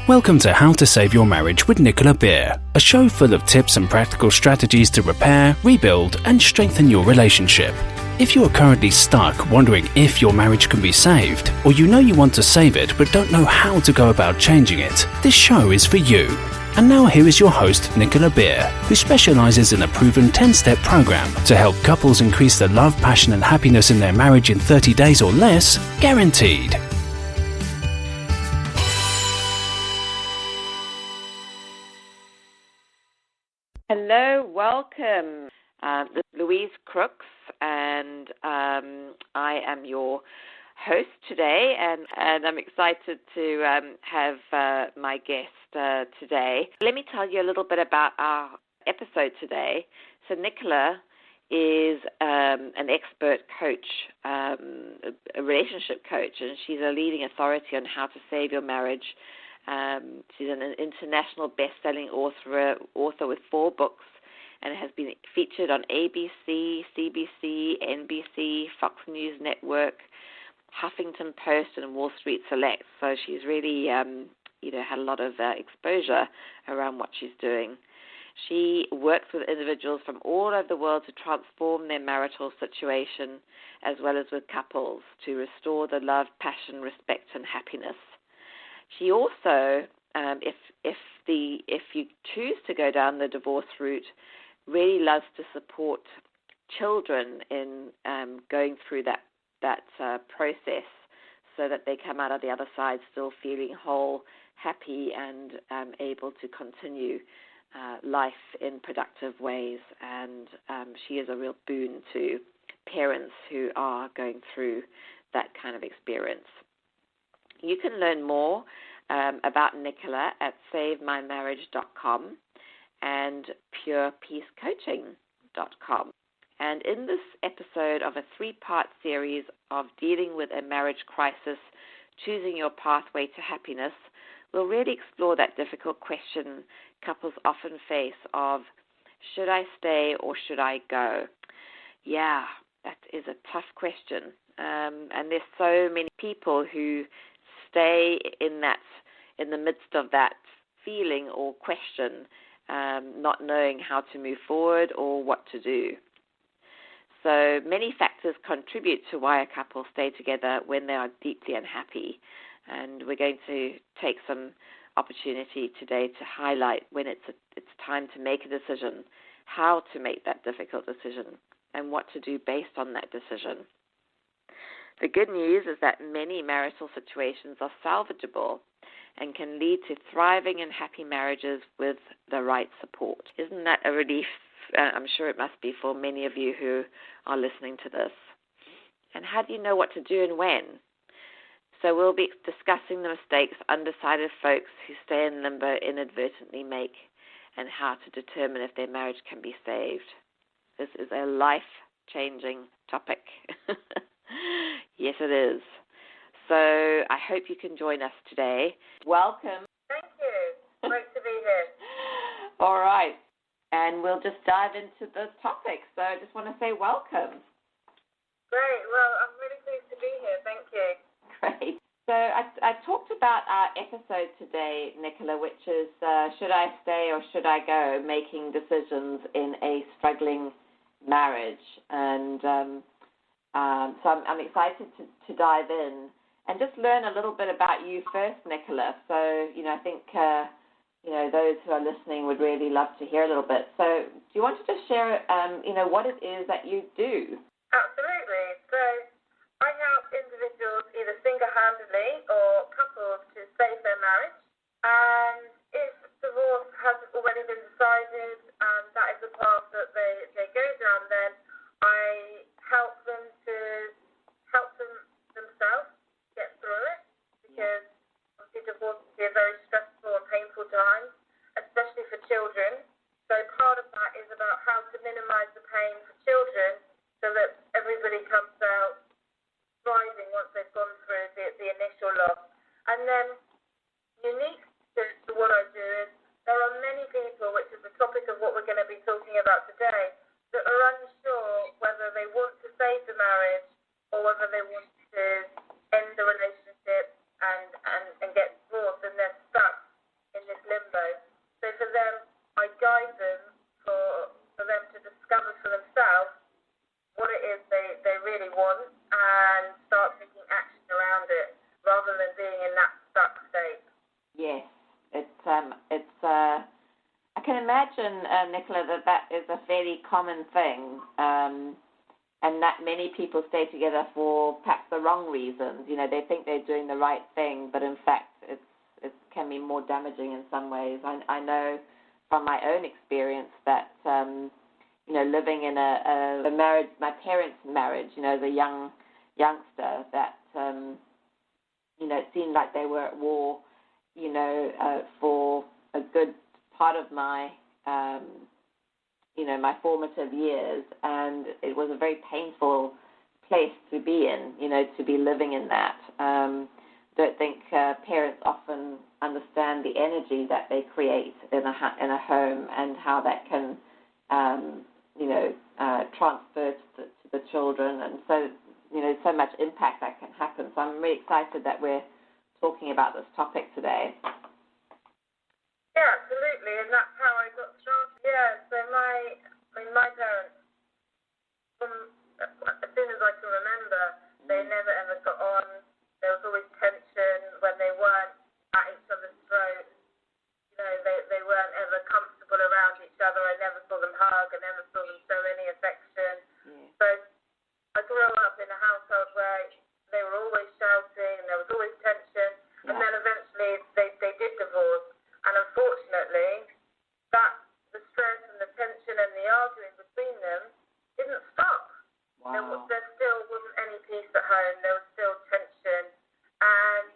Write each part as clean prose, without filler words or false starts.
Welcome to How to Save Your Marriage with Nicola Beer, a show full of tips and practical strategies to repair, rebuild, and strengthen your relationship. If you are currently stuck wondering if your marriage can be saved, or you know you want to save it but don't know how to go about changing it, this show is for you. And now here is your host, Nicola Beer, who specializes in a proven 10-step program to help couples increase the love, passion, and happiness in their marriage in 30 days or less, guaranteed. Hello, welcome. This is Louise Crooks, and I am your host today, and I'm excited to have my guest today. Let me tell you a little bit about our episode today. So Nicola is an expert coach, a relationship coach, and she's a leading authority on how to save your marriage. She's an international best-selling author with 4 books, and has been featured on ABC, CBC, NBC, Fox News Network, Huffington Post, and Wall Street Select. So she's really, had a lot of exposure around what she's doing. She works with individuals from all over the world to transform their marital situation, as well as with couples, to restore the love, passion, respect, and happiness. She also, if you choose to go down the divorce route, really loves to support children in going through that process, so that they come out of the other side still feeling whole, happy, and able to continue life in productive ways. And she is a real boon to parents who are going through that kind of experience. You can learn more about Nicola at SaveMyMarriage.com and PurePeaceCoaching.com. And in this episode of a 3-part series of dealing with a marriage crisis, choosing your pathway to happiness, we'll really explore that difficult question couples often face of, should I stay or should I go? Yeah, that is a tough question. And there's so many people who stay in the midst of that feeling or question, not knowing how to move forward or what to do. So many factors contribute to why a couple stay together when they are deeply unhappy. And we're going to take some opportunity today to highlight when it's time to make a decision, how to make that difficult decision, and what to do based on that decision. The good news is that many marital situations are salvageable and can lead to thriving and happy marriages with the right support. Isn't that a relief? I'm sure it must be for many of you who are listening to this. And how do you know what to do and when? So we'll be discussing the mistakes undecided folks who stay in limbo inadvertently make, and how to determine if their marriage can be saved. This is a life-changing topic. Yes, it is. So I hope you can join us today. Welcome. Thank you. Great to be here. All right. And we'll just dive into the topic. So I just want to say welcome. Great. Well, I'm really pleased to be here. Thank you. Great. So I talked about our episode today, Nicola, which is should I stay or should I go, making decisions in a struggling marriage. And so I'm excited to dive in and just learn a little bit about you first, Nicola. So, I think, those who are listening would really love to hear a little bit. So do you want to just share, what it is that you do? Absolutely. So I help individuals either single-handedly or couples to save their marriage. And if divorce has already been decided and that is the path that they go down, then I help them themselves get through it, because obviously divorce can be a very stressful and painful time, especially for children. So part of that is about how to minimize the pain for children so that everybody comes out thriving once they've gone through the initial loss. And then unique to what I do is there are many people, which is the topic of what we're going to be talking about today, that are unsure whether they want to save the marriage or whether they want to end the relationship and get divorced, and they're stuck can imagine, Nicola, that is a fairly common thing, and that many people stay together for perhaps the wrong reasons. You know, they think they're doing the right thing, but in fact it can be more damaging in some ways. I know from my own experience that, you know, living in a marriage, my parents' marriage, you know, as a youngster, that, you know, it seemed like they were at war, you know, for a good part of my, you know, my formative years, and it was a very painful place to be in, you know, to be living in that. Don't think parents often understand the energy that they create in a home and how that can, you know, transfer to the children, and so, you know, so much impact that can happen. So I'm really excited that we're talking about this topic today. Yeah, absolutely, and that's how I got started. Yeah, so my parents, from as soon as I can remember, they never ever got on. There was always tension when they weren't at each other's throats. You know, they weren't ever comfortable around each other. I never saw them hug. I never saw them show any affection. So I grew up in a household where they were always shouting, and there was always tension, and then eventually they did divorce. And unfortunately, the stress and the tension and the arguing between them didn't stop. Wow. There still wasn't any peace at home. There was still tension. And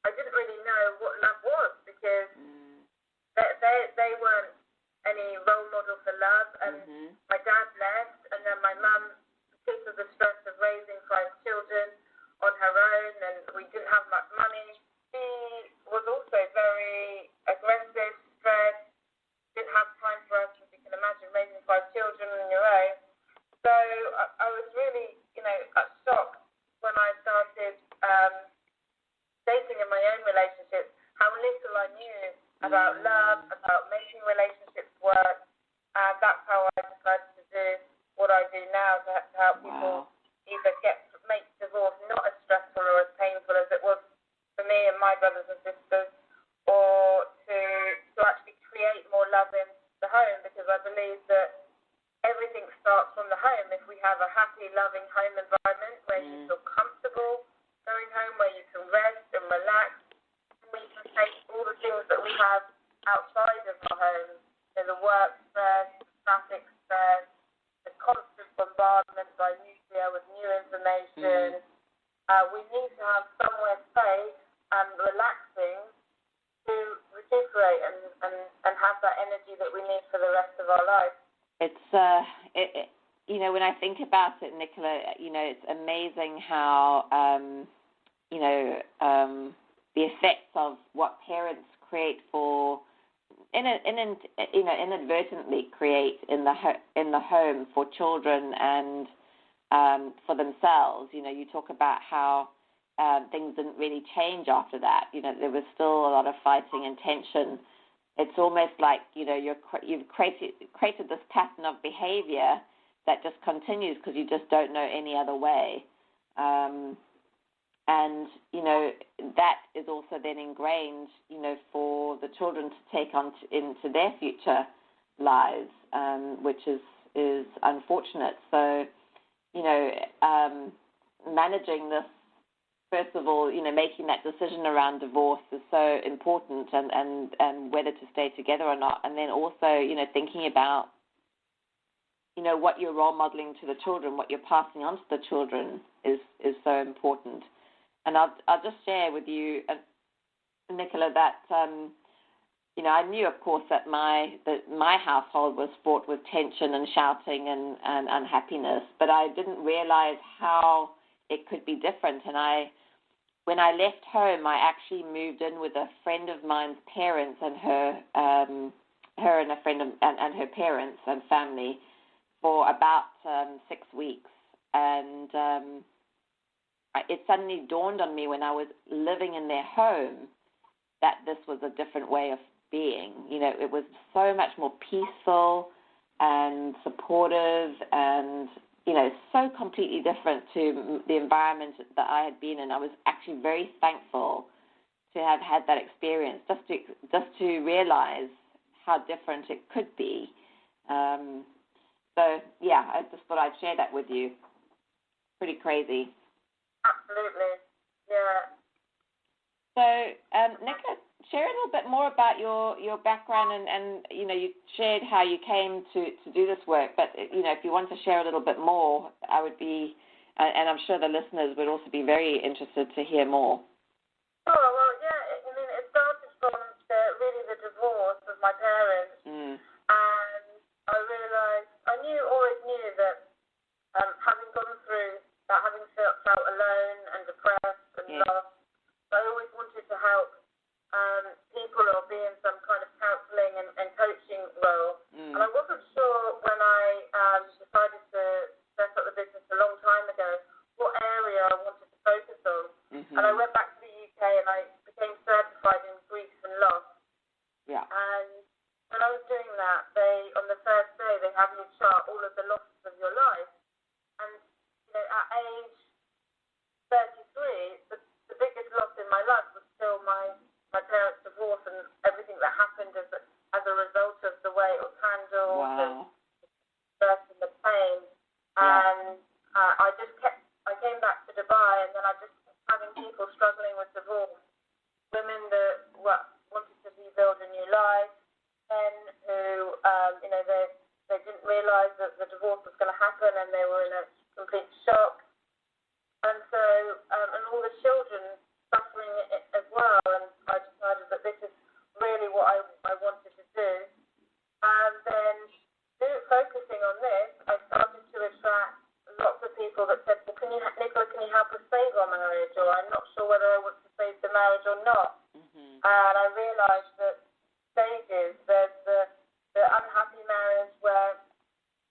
I didn't really know what love was, because they weren't any role model for love. And my dad left, and then my mum, because of the stress of raising 5 children on her own, and we didn't have much money, she was also very aggressive, stressed, didn't have time for us, as you can imagine, raising 5 children on your own. So I was really, you know, shocked when I started dating in my own relationships, how little I knew about love, about making relationships work, and that's how I decided to do what I do now, to help people either make divorce not as stressful or as painful as it was for me and my brothers and sisters, or to actually create more love in the home, because I believe that everything starts from the home. If we have a happy, loving home environment where you feel comfortable going home, where you can rest and relax, we can take all the things that we have outside of our home, so the work stress, the traffic stress, the constant bombardment by nuclear with new information. We need to have somewhere safe and relaxing to recuperate and have that energy that we need for the rest of our life. It's, you know, when I think about it, Nicola, you know, it's amazing how, you know, the effects of what parents create for, you know, inadvertently create in the home for children and for themselves. You know, you talk about how things didn't really change after that. You know, there was still a lot of fighting and tension. It's almost like, you know, you've created this pattern of behavior that just continues because you just don't know any other way. And, you know, that is also then ingrained, you know, for the children to take on into their future lives, which is unfortunate. So, you know, managing this, first of all, you know, making that decision around divorce is so important, and whether to stay together or not. And then also, you know, thinking about, you know, what you're role modeling to the children, what you're passing on to the children is so important. And I'll just share with you, Nicola, that, you know, I knew, of course, that my household was fraught with tension and shouting and unhappiness, but I didn't realize how it could be different. And when I left home, I actually moved in with a friend of mine's parents and her and a friend and her parents and family for about 6 weeks. And it suddenly dawned on me when I was living in their home that this was a different way of being. You know, it was so much more peaceful and supportive and, you know, so completely different to the environment that I had been in. I was actually very thankful to have had that experience, just to realize how different it could be. So, yeah, I just thought I'd share that with you. Pretty crazy. Absolutely. Yeah. So, Nicola, share a little bit more about your background and you know, you shared how you came to do this work, but, you know, if you want to share a little bit more, I would be, and I'm sure the listeners would also be very interested to hear more. Oh, well, yeah, I mean, it started from the divorce of my parents, and I realised, always knew that having gone through that, having felt alone and depressed and lost, I always wanted to help people or be in some kind of counselling and coaching role. And I wasn't sure when I decided to set up the business a long time ago what area I wanted to focus on. And I went back to the UK and I became certified in grief and loss. Yeah. And when I was doing that, on the first day they have you chart all of the losses of your life. And you know, at age 33, the biggest loss in my life was still my parents' divorce and everything that happened as a result of the way it was handled. Wow. And the pain. And I came back to Dubai, and then I just having people struggling with divorce, women that wanted to rebuild a new life, men who, you know, they didn't realise that the divorce was going to happen, and they were in a complete shock. And so, and all the children suffering as well, and I decided that this is really what I wanted to do. And then focusing on this, I started to attract lots of people that said, well, Nicola, can you help us save our marriage? Or I'm not sure whether I want to save the marriage or not. And I realised that stages, there's the unhappy marriage where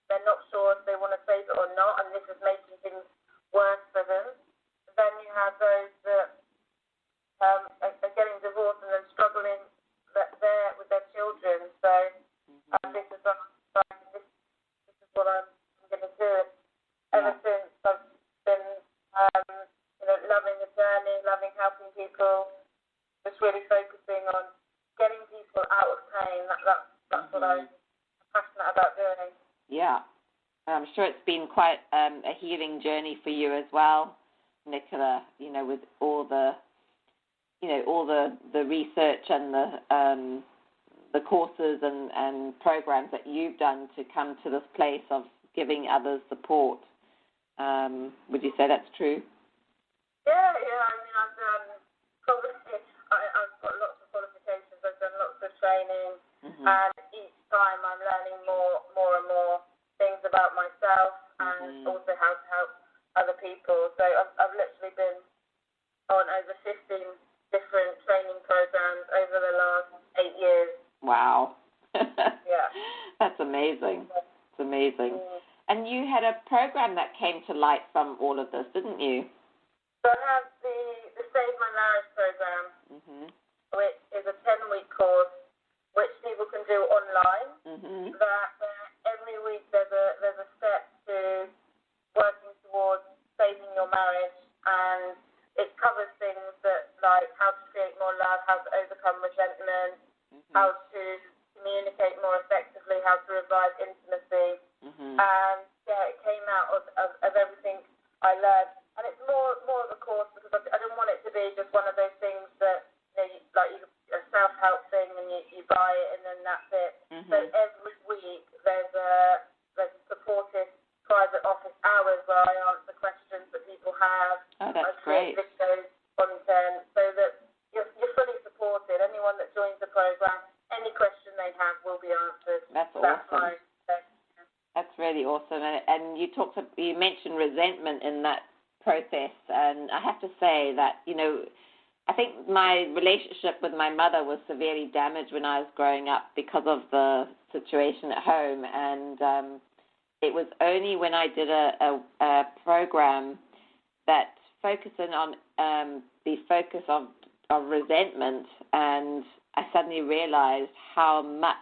they're not sure if they want to save it or not, and this is making things worse for them. Then you have those that are getting divorced and then struggling there with their children. So this is what I'm going to do. Ever since I've been, you know, loving the journey, loving helping people, just really focusing on getting people out of pain. That's what I'm passionate about doing. Yeah. I'm sure it's been quite a healing journey for you as well, Nicola, you know, with all the research and the courses and programs that you've done to come to this place of giving others support. Would you say that's true? Yeah. I mean, I've done I've got lots of qualifications. I've done lots of training, and each time I'm learning more and more things about myself and also how to help other people. So I've literally been on over 15 different training programs over the last 8 years. Wow. Yeah. That's amazing. It's amazing. And you had a program that came to light from all of this, didn't you? So I have the Save My Marriage program, which is a 10-week course which people can do online. That every week there's a step to working towards saving your marriage, and it covers things that like how to create more love, how to overcome resentment, how to communicate more effectively, how to revive intimacy. And it came out of everything I learned. And it's more of a course because I don't want it to be just one of those things that, you know, a self-help thing and you buy it and then that's it. So every week there's a supportive private office hours where I answer questions that people have. Oh, that's great. Videos, content, so that you're fully supported. Anyone that joins the program, any question they have will be answered. That's awesome. That's really awesome. And you mentioned resentment in that process, and I have to say that, you know, I think my relationship with my mother was severely damaged when I was growing up because of the situation at home, and it was only when I did a program that focusing on the focus of resentment, and I suddenly realized how much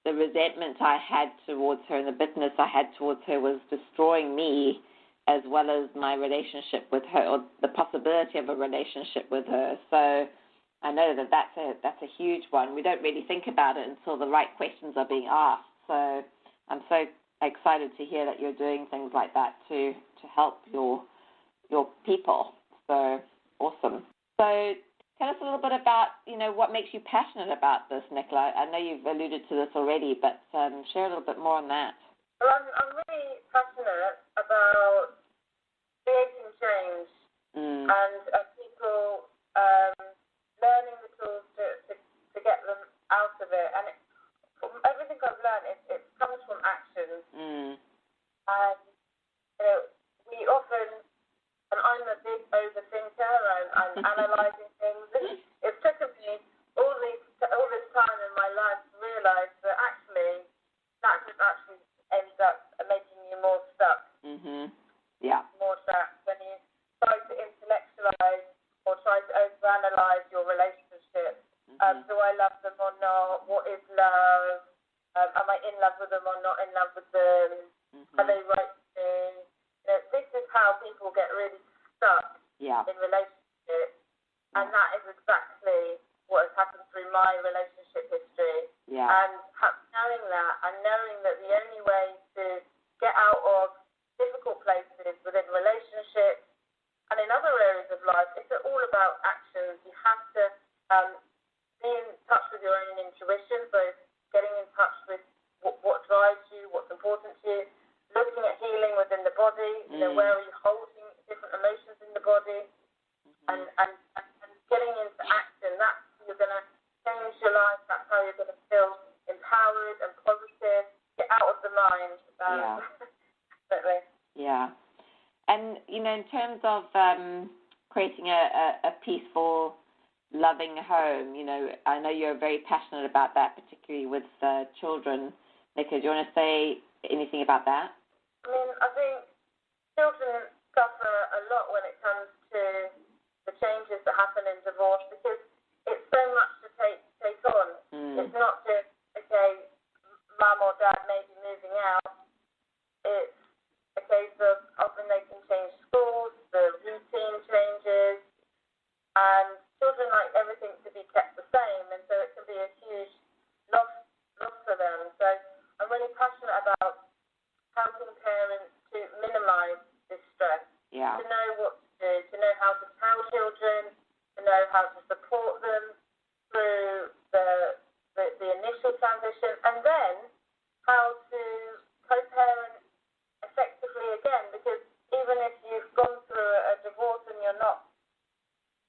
the resentment I had towards her and the bitterness I had towards her was destroying me as well as my relationship with her, or the possibility of a relationship with her. So I know that's a huge one. We don't really think about it until the right questions are being asked. So I'm so excited to hear that you're doing things like that to help your people. So awesome. So tell us a little bit about, what makes you passionate about this, Nicola. I know you've alluded to this already, but share a little bit more on that. Well, I'm really passionate about creating change and people learning the tools to get them out of it. And from everything I've learned, it comes from action. And we often, and I'm a big overthinker, and I'm analysing things. It's taken me all this time in my life to realise that actually that just actually ends up making you more stuck. Yeah. More trapped when you try to intellectualise or try to overanalyze your relationship. Do I love them or not? What is love? Am I in love with them or not in love with them? Are they right to me? This is how people get really stuck in relationships, and that is exactly what has happened through my relationship history. Yeah. And knowing that, and knowing that the only way to get out of difficult places within relationships and in other areas of life, it's all about actions. You have to be in touch with your own intuition, so getting in touch with what drives you, what's important to you, looking at healing within the body, where are you holding different emotions in the body, and getting into action. That's how you're going to change your life. That's how you're going to feel empowered and positive. Get out of the mind. Yeah. And, in terms of creating a peaceful, loving home, I know you're very passionate about that, particularly with children. Nicola, do you want to say anything about that? I think children suffer a lot when it comes to the changes that happen in divorce, because it's so much to take on. It's not just, okay, mum or dad may be moving out. It's a case of often they can change schools, the routine changes, and children like everything to be kept the same, and so it can be a huge loss for them. So I'm really passionate about helping parents to minimise this stress, to know what to do, to know how to tell children, to know how to support them through the initial transition, and then how to co-parent effectively again, because even if you've gone through a divorce and you're not,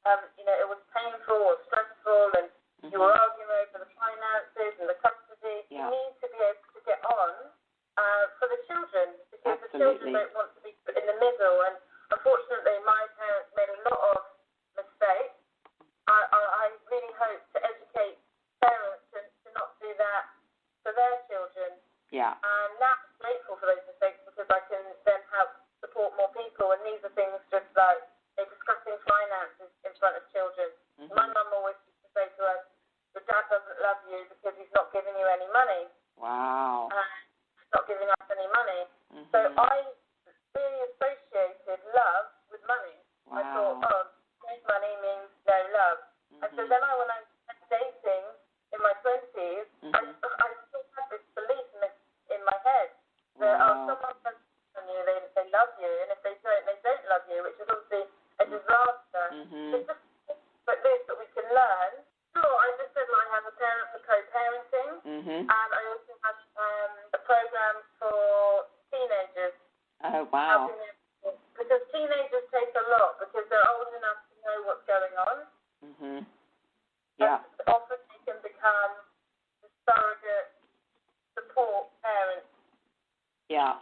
it was painful or stressful and you were arguing over the finances and the custody, you need to be able to get on for the children, because the children don't want to be put in the middle. And unfortunately, my parents made a lot of mistakes. I really hope to educate parents to not do that for their children. Yeah. And now I'm grateful for those mistakes, because I can then help support more people. And these are things just like discussing finances in front of children. My mum always used to say to us, your dad doesn't love you because he's not giving you any money. Wow. He's not giving us any money. So I really associated love with money. Wow. I thought, no money means no love. And so then when I was dating in my 20s, I still had this belief in my head that someone can on you, they love you, and if they don't love you, which is obviously a disaster. It's just like this that we can learn. Sure, I just said I have a parent for co-parenting, and I also have a program for teenagers. Oh, wow. Because teenagers take a lot, because they're old enough to know what's going on. Yeah. And often they can become the surrogate support parents. Yeah.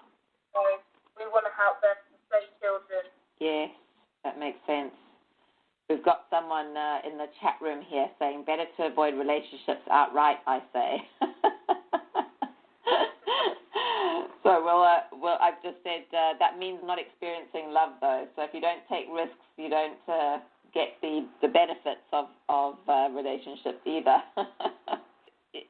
So we want to help them to stay children. Yes, that makes sense. We've got someone in the chat room here saying, better to avoid relationships outright, I say. So, I've just said that means not experiencing love, though. So if you don't take risks, you don't get the benefits of relationships either.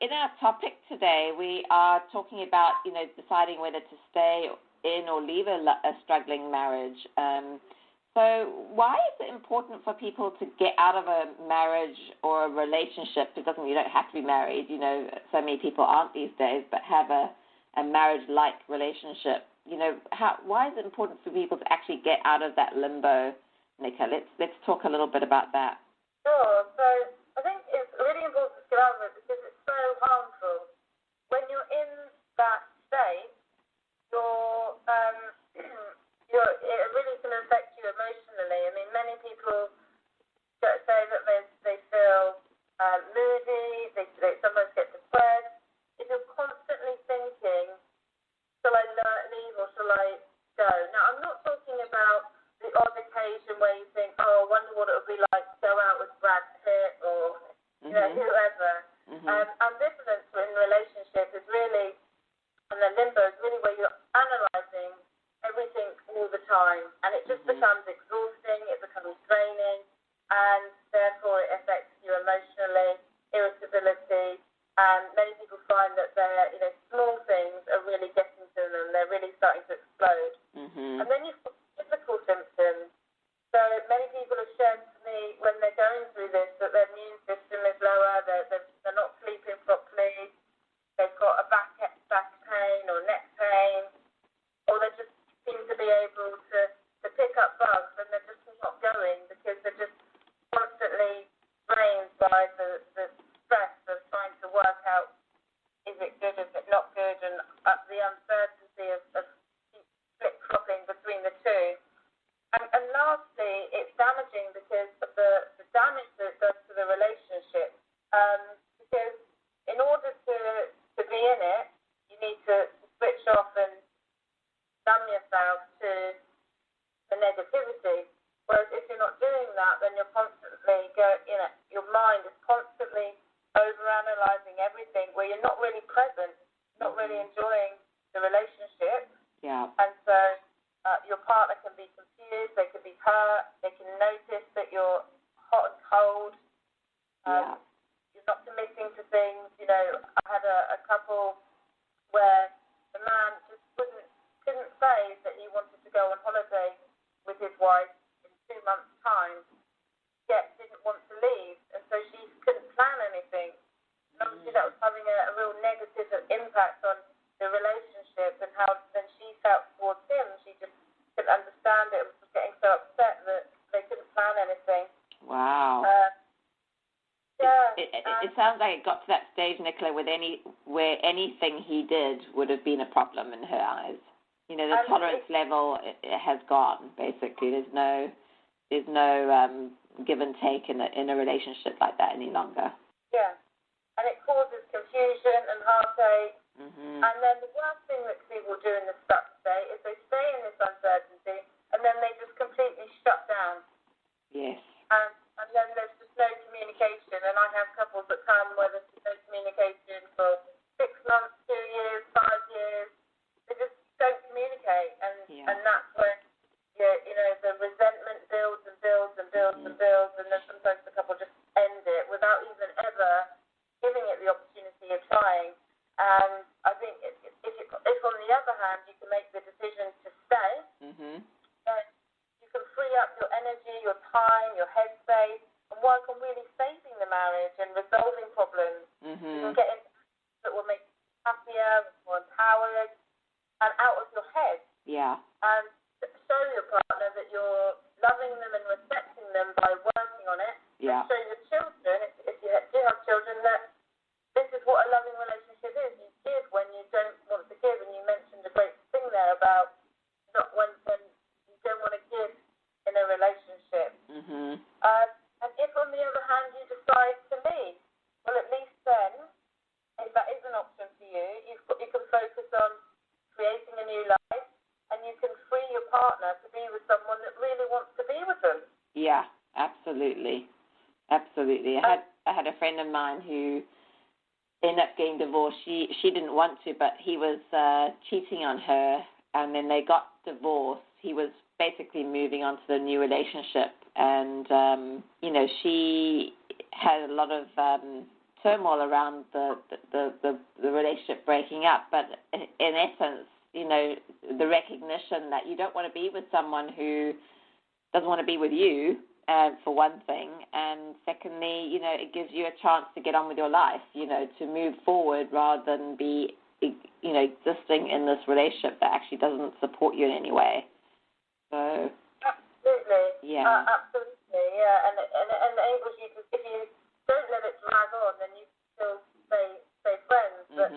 In our topic today, we are talking about, deciding whether to stay in or leave a struggling marriage. So why is it important for people to get out of a marriage or a relationship? You don't have to be married. So many people aren't these days, but have a marriage-like relationship. Why is it important for people to actually get out of that limbo, Nika? Let's talk a little bit about that. Sure. So I think it's really important to get out of it because it's so harmful. When you're in that state, it really can affect you emotionally. I mean, many people say that they feel moody, they sometimes get depressed. If you're constantly thinking, shall I leave or shall I go? Now, I'm not talking about the odd occasion where you think, oh, I wonder what it would be like to go out with Brad Pitt or whoever. Ambivalence in relationship is really, and the limbo is really where you're analysing everything all the time, and it just becomes exhausting, it becomes draining, and therefore it affects you emotionally, irritability, and many people find that their small things are really getting to them, they're really starting to explode. And then you've got physical symptoms. So many people have shared to me when they're going through this that their immune system is lower, they're not sleeping properly, they've got a back pain or neck pain, or they just seem to be able to pick up bugs and they're just not going because they're just constantly drained by the stress of trying to work out, is it good, is it not good, and the uncertainty of flip-flopping between the two. And lastly, it's damaging because of the damage that it does to the relationship. Because in order to be in it, you need to switch off and numb yourself to the negativity. Whereas if you're not doing that, then you're constantly your mind is constantly overanalyzing everything, where you're not really present, not really enjoying the relationship. Yeah. And so your partner can be confused, they can be hurt, they can notice that you're hot and cold. You're not committing to things. I had a couple where the man just couldn't say that he wanted to go on holiday with his wife in 2 months' time, yet didn't want to leave, and so she couldn't plan anything. And obviously that was having a real negative impact on the relationship and how then she felt towards him. She just couldn't understand it and was getting so upset that they couldn't plan anything. Wow. Yeah. It sounds like it got to that stage, Nicola, where anything he did would have been a problem in her eyes. The tolerance level it has gone. Basically, there's no give and take in a relationship like that any longer. Yeah, and it causes confusion and heartache. And then the worst thing that people do in this stuck state is they stay in this uncertainty and then they just completely shut down. Yes. And then there's just no communication. And I have couples that come where there's no communication for 6 months, 2 years, 5 years. They just don't communicate, and that's when the resentment builds and builds and builds and builds, and then sometimes the couple just end it without even ever giving it the opportunity of trying. And I think if on the other hand you can make the decision to stay, then you can free up your energy, your time, your headspace, and work on really saving the marriage and resolving problems. You can get into that will make you happier, more empowered, and out of your head. Yeah. And show your partner that you're loving them and respecting them by working on it. Yeah. And show your children, if you do have children, that this is what a loving relationship is. You give when you don't want to give, and you mentioned a great thing there about not when you don't want to give in a relationship. And if on the other hand you decide to leave, well, at least then, if that is an option for you, you can focus on creating a new life, and you can free your partner to be with someone that really wants to be with them. Yeah, absolutely. Absolutely. I had a friend of mine who ended up getting divorced. She didn't want to, but he was cheating on her, and then they got divorced. He was basically moving on to the new relationship, and she had a lot of turmoil around the relationship breaking up, but in essence, the recognition that you don't want to be with someone who doesn't want to be with you, for one thing, and secondly, you know, it gives you a chance to get on with your life, you know, to move forward rather than be, you know, existing in this relationship that actually doesn't support you in any way. So absolutely, yeah, absolutely, yeah, and it enables you to, if you don't let it drag on, then you still stay friends, but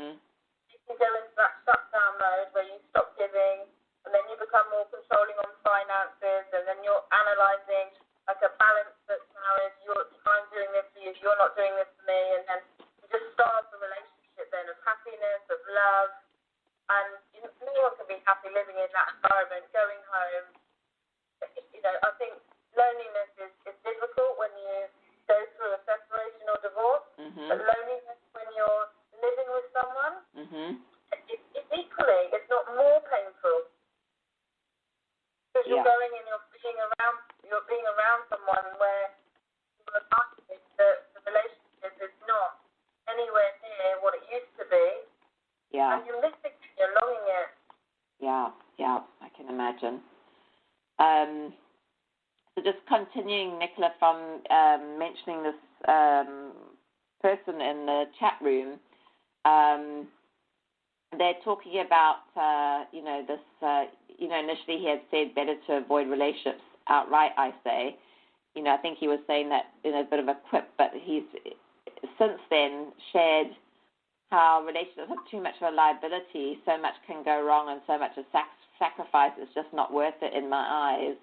you can go into that shutdown mode where you stop giving, and then you become more controlling on finances, and then you're analysing like a balanced marriage. I'm doing this for you, you're not doing this for me, and then you just starve the relationship then of happiness, of love, and no one can be happy living in that environment. Going home, you know, I think loneliness is difficult when you go through a separation or divorce, but loneliness when you're living with someone, it's equally, if not more painful, because you're going and you're being around someone where you're finding that the relationship is not anywhere near what it used to be, and you're missing it, you're longing it. Yeah, I can imagine. So just continuing, Nicola, from mentioning this person in the chat room, they're talking about, you know, this, you know, initially he had said better to avoid relationships outright, I say. You know, I think he was saying that in a bit of a quip, but he's since then shared how relationships are too much of a liability, so much can go wrong and so much a sacrifice, it's just not worth it in my eyes.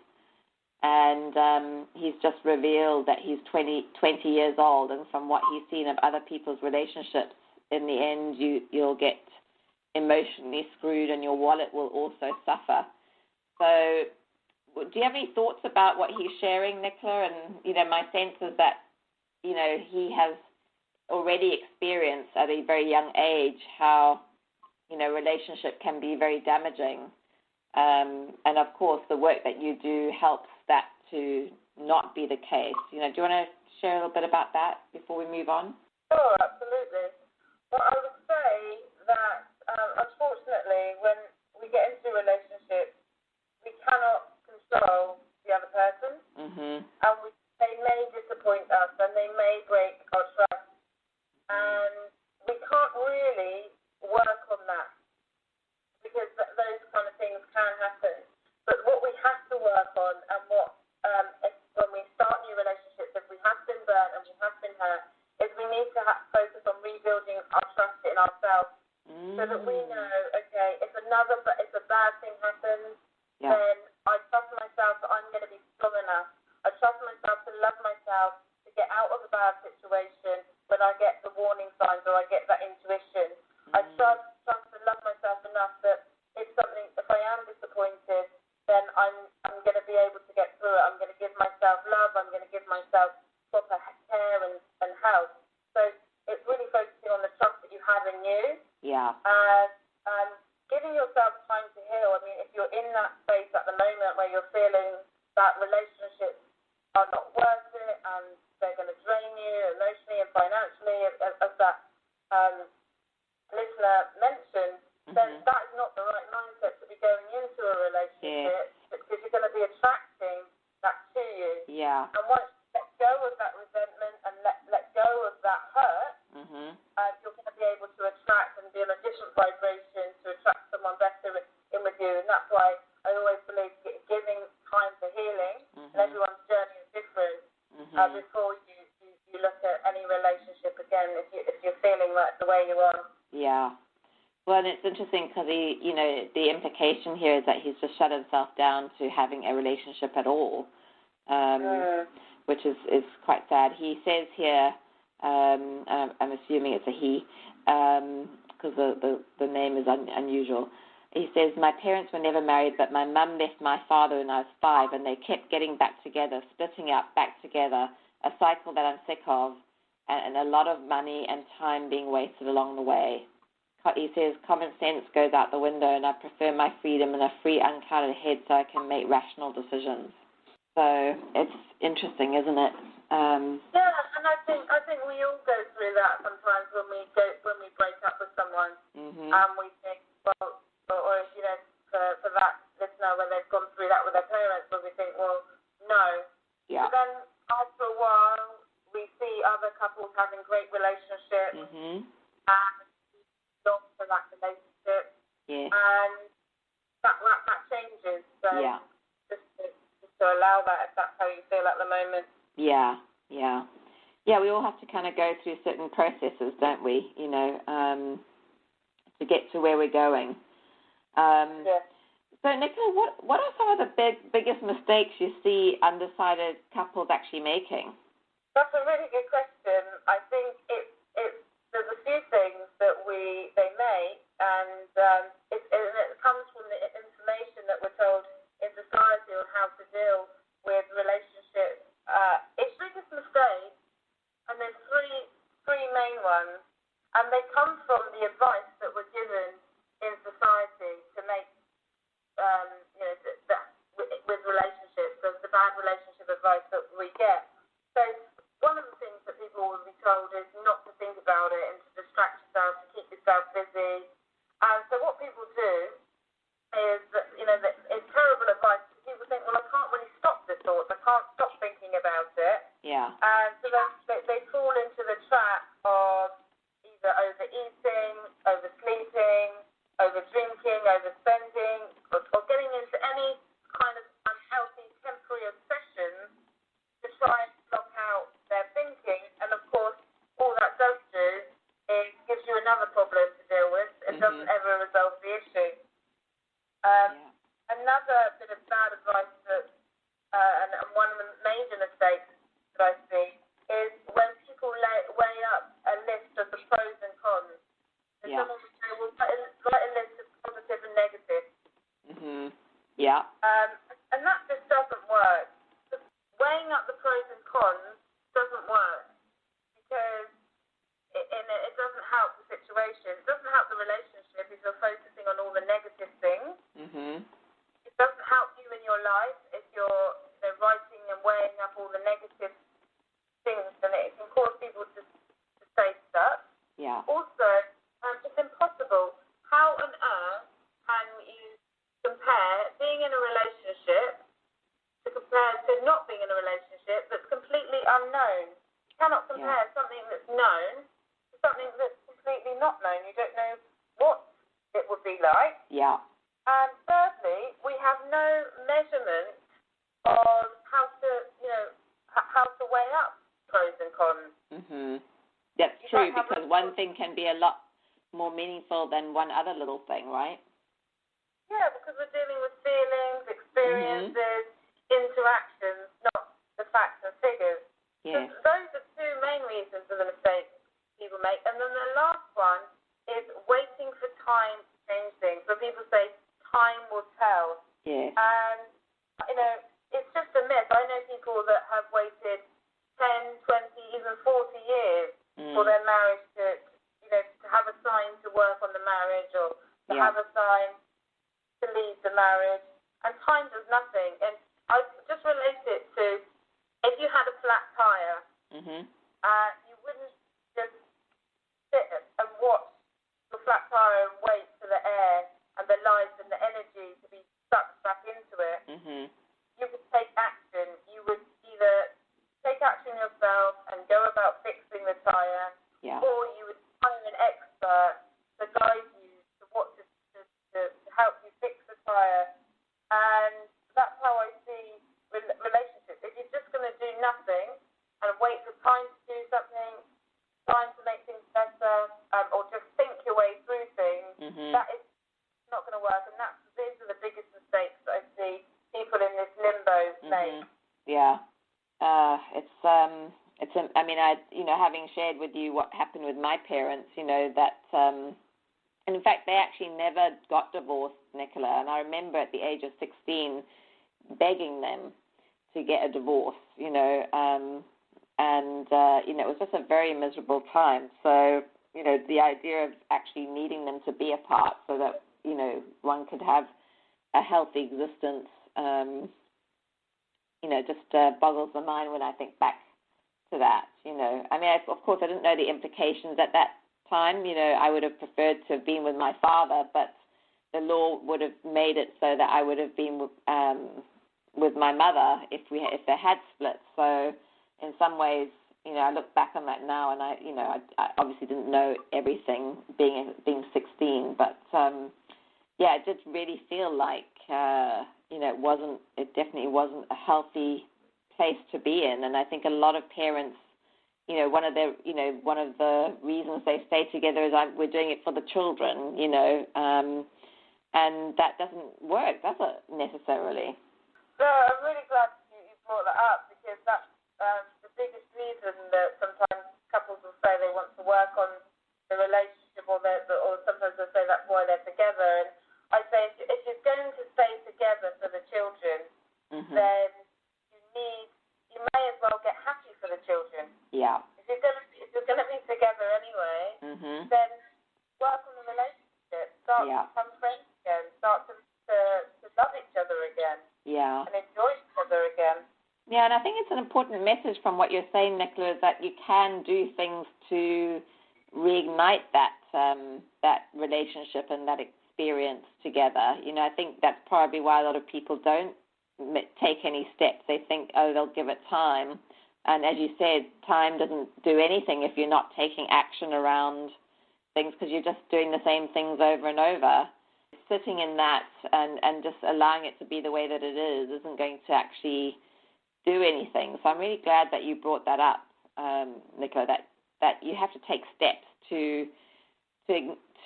And he's just revealed that he's 20 years old, and from what he's seen of other people's relationships, in the end you'll get emotionally screwed and your wallet will also suffer. So do you have any thoughts about what he's sharing, Nicola? And, you know, my sense is that, you know, he has already experienced at a very young age how, you know, relationship can be very damaging. And, of course, the work that you do helps that to not be the case. You know, do you want to share a little bit about that before we move on? Sure, absolutely. Well, I would say that, unfortunately, when we get into relationships, we cannot control the other person, and they may disappoint us, and they may break our trust, and we can't really work on that, because those kind of things can happen. But what we have to work on, and what when we start new relationships, if we have been burnt and we have been hurt, is we need to focus on rebuilding our trust in ourselves, so that we know, okay, if a bad thing happens, then I trust myself that I'm going to be strong enough. I trust myself to love myself, to get out of a bad situation when I get the warning signs or I get that intuition. I trust to love myself enough that if I am disappointed, then I'm going to be able to get through it. I'm going to give myself love. I'm going to give myself proper care and help. So it's really focusing on the trust that you have in you. And giving yourself time to heal. I mean, if you're in that space at the moment where you're feeling that relationships are not worth it and they're going to drain you emotionally and financially, as that listener mentioned, then that is not the right mindset to be going into a relationship, because you're going to be attracting that to you. And once you let go of that resentment and let go of that hurt, you're going to be able to attract and be on a different vibration to attract someone better in with you. And that's why I always believe giving time for healing, and everyone's journey is different, before you look at any relationship again, if you're feeling like the way you are. Well, and it's interesting because the implication here is that he's just shut himself down to having a relationship at all, which is quite sad. He says here, I'm assuming it's a he, because the name is unusual. He says, my parents were never married, but my mum left my father when I was 5, and they kept getting back together, splitting up, back together, a cycle that I'm sick of, and a lot of money and time being wasted along the way. He says, common sense goes out the window, and I prefer my freedom and a free, unclouded head so I can make rational decisions. So it's interesting, isn't it? Yeah, and I think we all go through that sometimes when we break up with someone, and we think, well, or you know, for that listener, when they've gone through that with their parents, where we think, well, no great relationship, and long for that relationship, and that changes. So just to allow that, if that's how you feel at the moment. Yeah. We all have to kind of go through certain processes, don't we? To get to where we're going. So, Nicola, what are some of the biggest mistakes you see undecided couples actually making? That's a really good question. I think there's a few things that they make, and it comes from the information that we're told in society on how to deal with relationships. It's the biggest mistake, and there's three main ones, and they come from the advice that we're given in society to make, with relationships, the bad relationship advice that we get. So one of the things that people will be told is not to think about it and to distract yourself, to keep yourself busy. And so what people do is that, it's terrible advice. People think, well, I can't really stop the thoughts. I can't stop thinking about it. Yeah. And so they fall into the trap of either overeating, oversleeping, overdrinking, overspending, or getting into any kind of unhealthy temporary obsession to try and block out their thinking. And of course, all that does do is gives you another problem to deal with. It doesn't ever resolve the issue. Another bit of bad advice that, and one of the major mistakes that I see is when people weigh up a list of the pros and cons. So someone will say, well, write a list of positive and negative. And that just doesn't work. Weighing up the pros and cons doesn't work because it doesn't help the situation. It doesn't help the relationship if you're focusing on all the negative things. It doesn't help you in your life if you're writing and weighing up all the negative things, and it can cause people to stay stuck. Also, it's impossible. How on earth can you compare being in a relationship to not being in a relationship that's completely unknown? You cannot compare something that's known to something that's completely not known. You don't know what it would be like. And thirdly, we have no measurement of how to weigh up pros and cons. That's true, because one thing can be a lot more meaningful than one other little thing, right? Yeah, because we're dealing with feelings, experiences, interactions, not the facts and figures. So those are two main reasons for the mistakes people make. And then the last one is waiting for time to change things. So people say, time will tell. And, it's just a myth. I know people that have waited 10, 20, even 40 years for their marriage to have a sign to work on the marriage or to have a sign to leave the marriage. And time does nothing. And I just relate it to if you had a flat tire, you wouldn't just sit and watch the flat tire and wait for the air and the life and the energy to be sucked back into it. You would take action. You would either take action yourself and go about fixing the tire, or you would hire an expert to guide you to what to help you fix the tire. And that's how I see relationships. If you're just going to do nothing and wait for time to do something, time to make things better, or just think your way through things, that is not going to work. And these are the biggest mistakes that I see people in this limbo make. Having shared with you what happened with my parents, that, and in fact, they actually never got divorced, Nicola. And I remember at the age of 16 begging them to get a divorce, it was just a very miserable time. So, the idea of actually needing them to be apart so that, one could have a healthy existence, just boggles the mind when I think back to that, of course, I didn't know the implications at that time. I would have preferred to have been with my father, but the law would have made it so that I would have been with my mother if they had split. So in some ways, I look back on that now, and I obviously didn't know everything being 16, but it did really feel like it definitely wasn't a healthy place to be in. And I think a lot of parents, one of the reasons they stay together is we're doing it for the children, and that doesn't work, does it, necessarily? So I'm really glad you brought that up, because that's the biggest reason that sometimes couples will say they want to work on the relationship, or sometimes they'll say that's why they're together. And I say if you're going to stay together for the children, then you may as well get happy for the children. Yeah. If you're going to be together anyway, then work on the relationship. Start to become friends again. Start to love each other again. Yeah. And enjoy each other again. Yeah, and I think it's an important message from what you're saying, Nicola, is that you can do things to reignite that relationship and that experience together. I think that's probably why a lot of people don't take any steps. They think, they'll give it time. And as you said, time doesn't do anything if you're not taking action around things, because you're just doing the same things over and over. Sitting in that and just allowing it to be the way that it is isn't going to actually do anything. So I'm really glad that you brought that up, Nicola, that you have to take steps to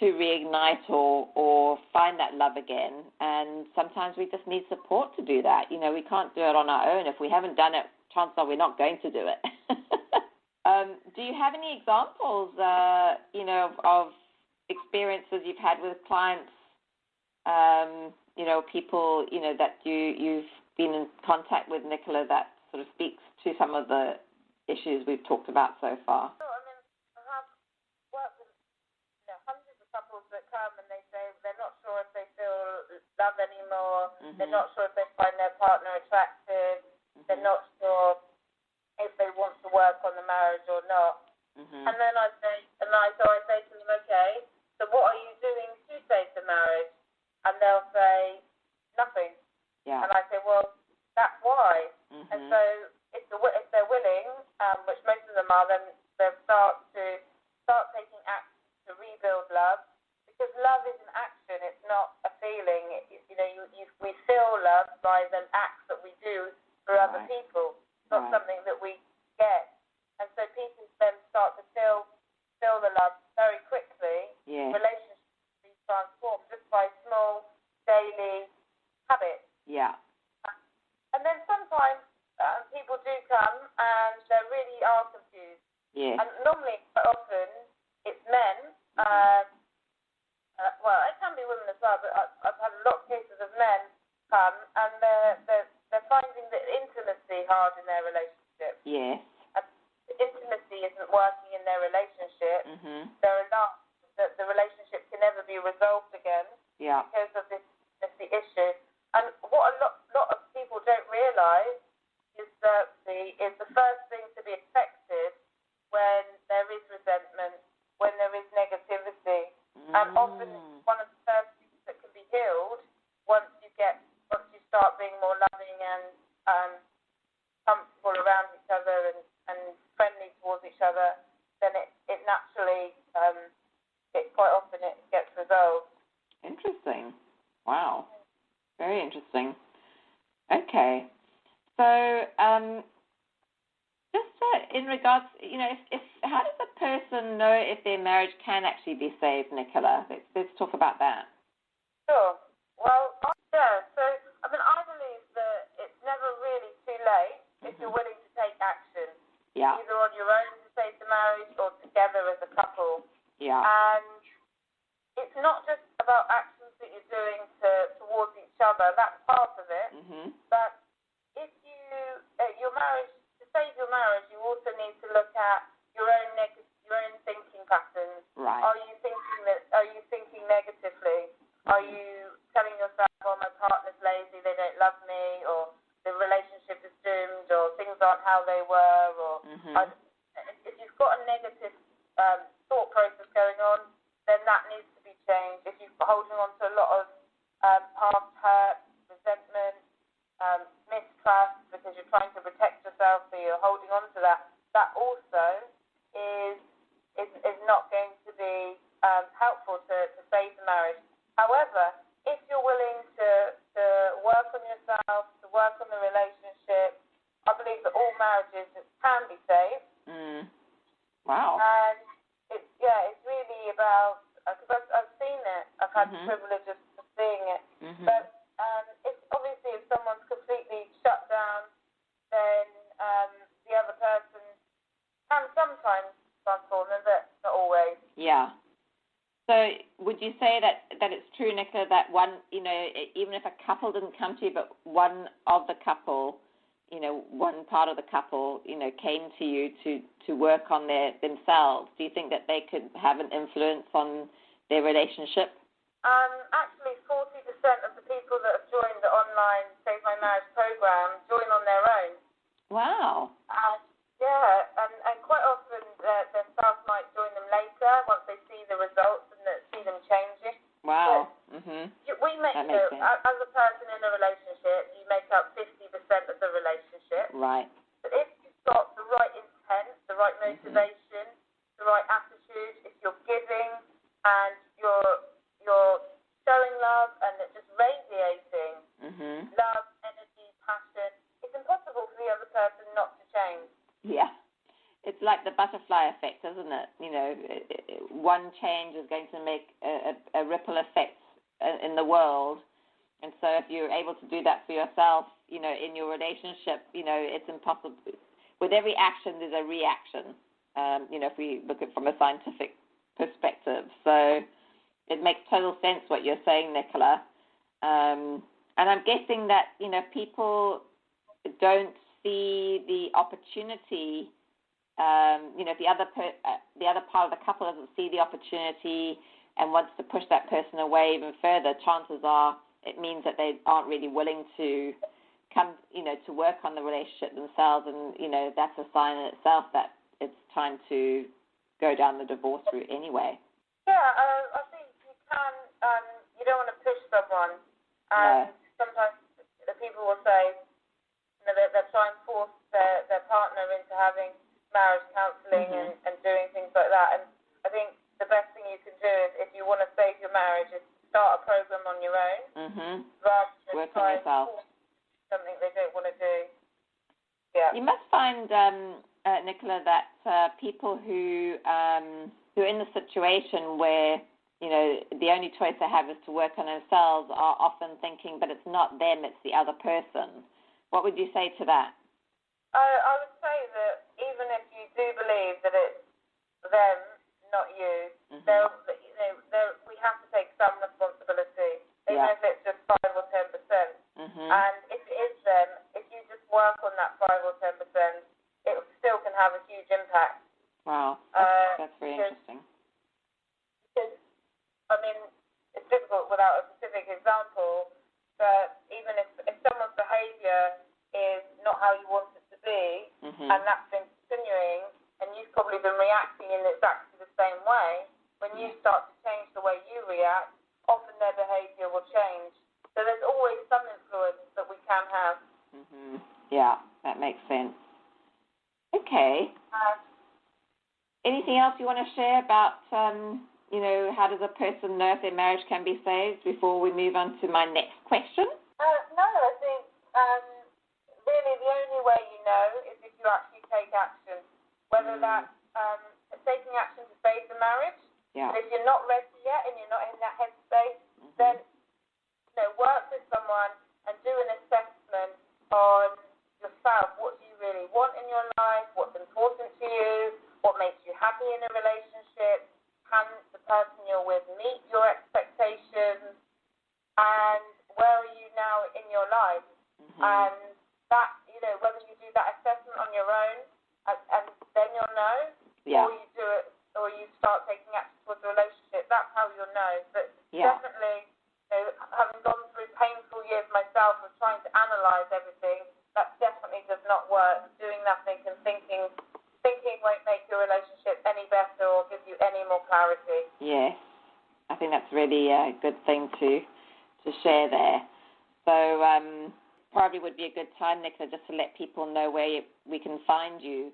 reignite or find that love again. And sometimes we just need support to do that. We can't do it on our own. If we haven't done it, chances are we're not going to do it. Do you have any examples, of experiences you've had with clients, people, that you've been in contact with, Nicola, that sort of speaks to some of the issues we've talked about so far? Sure. I mean, I have worked with hundreds of couples that come and they say they're not sure if they feel love anymore. They're not sure if they find their partner attractive. They're not sure if they want to work on the marriage or not. And then I say to them, okay, so what are you doing to save the marriage? And they'll say nothing. Yeah. And I say, well, that's why. And so if they're willing, which most of them are, then they'll start taking action to rebuild love, because love is an action. It's not a feeling. We feel love by the acts that we do for other people. It's not something that we get. And so people then start to feel the love very quickly. Yeah. Relationships be transformed just by small daily habits. Yeah. And then sometimes people do come and they really are confused. Yeah. And normally, quite often, it's men. Well, it can be women as well, but I've had a lot of cases of men come and they're finding the intimacy hard in their relationship. Yes. And intimacy isn't working in their relationship. They're alarmed that the relationship can never be resolved again because of this issue. And what a lot of people don't realise is that the first thing to be affected when there is resentment, when there is negativity, and often it's one of the first things that can be healed once you start being more loving and comfortable around each other and friendly towards each other. Then it naturally, quite often it gets resolved. Interesting. Wow. Very interesting. Okay. So, just in regards, how does a person know if their marriage can actually be saved, Nicola? Let's talk about that. Sure. Well, so, I believe that it's never really too late if you're willing to take action. Yeah. Either on your own to save the marriage or together as a couple. Yeah. And it's not just about actions that you're doing towards each other. That's part of it. But if to save your marriage, you also need to look at your own thinking patterns. Right. Are you thinking negatively? Are you telling yourself, "Oh, my partner's lazy, they don't love me," or the relationship is doomed, or things aren't how they were, or if you've got a negative thought process going on, then that needs to be changed. If you're holding on to a lot of past hurt, resentment, mistrust, because you're trying to protect yourself, so you're holding on to that, that also is not going to be helpful to save the marriage. However, if you're willing to work on yourself, to work on the relationship, I believe that all marriages can be saved. Wow. And it's really about, because I've seen it, I've had the privilege of seeing it. But it's obviously if someone's completely shut down, then the other person can sometimes transform them, but not always. Yeah. So would you say that it's true, Nicola, that one, even if a couple didn't come to you, but one of the couple, one part of the couple, came to you to work on themselves, do you think that they could have an influence on their relationship? Actually, 40% of the people that have joined the online Save My Marriage program join on their own. Wow. And quite often their spouse might join them later once they see the results and see them changing. Wow. We make, that makes sense. as a person in a relationship, you make up 50% of the relationship. Right. But if you've got the right intent, the right motivation, the right attitude, if you're giving and you're showing love and it's just radiating love, energy, passion, it's impossible for the other person not to change. Yeah. It's like the butterfly effect, isn't it? One change is going to make a ripple effect in the world. And so if you're able to do that for yourself, in your relationship, it's impossible. With every action, there's a reaction, if we look at it from a scientific perspective. So it makes total sense what you're saying, Nicola. And I'm guessing that, people don't see the opportunity. If the other part of the couple doesn't see the opportunity and wants to push that person away even further, chances are it means that they aren't really willing to come, to work on the relationship themselves, and that's a sign in itself that it's time to go down the divorce route anyway. Yeah, I think you can. You don't want to push someone. No. Sometimes the people will say they'll try and force their partner into having marriage counselling and doing things like that. And I think the best thing you can do is, if you want to save your marriage, is start a program on your own rather than work try on yourself. and force something they don't want to do. Yeah. You must find, Nicola, that people who are in the situation where the only choice they have is to work on themselves are often thinking, but it's not them, it's the other person. What would you say to that? I would say that even if you do believe that it's them, not you, we have to take some responsibility, even if it's just 5 or 10%. And if it is them, if you just work on that 5 or 10%, it still can have a huge impact. Wow, that's very interesting. Because, it's difficult without a specific example, but even if someone's behaviour is not how you want it to be, and that's been continuing, and you've probably been reacting in exactly the same way, when you start to change the way you react, often their behaviour will change. So there's always some influence that we can have. Yeah, that makes sense. Okay. Anything else you want to share about, how does a person know if their marriage can be saved before we move on to my next question? No, I think really the only way you know is if you actually take action, whether that's taking action to save the marriage. Yeah. But if you're not ready yet and you're not in that headspace, then work with someone and do an assessment on yourself. What do you really want in your life? What's important to you? What makes you happy in a relationship? Can the person you're with meet your expectations? And where are you now in your life? And that, whether you do that assessment on your own and then you'll know, or you do it, or you start taking action towards a relationship, that's how you'll know. But definitely, having gone through painful years myself of trying to analyse everything, that definitely does not work. Doing nothing and thinking won't make your relationship any better or give you any more clarity. Yes, I think that's really a good thing to share there. So probably would be a good time, Nicola, just to let people know where we can find you.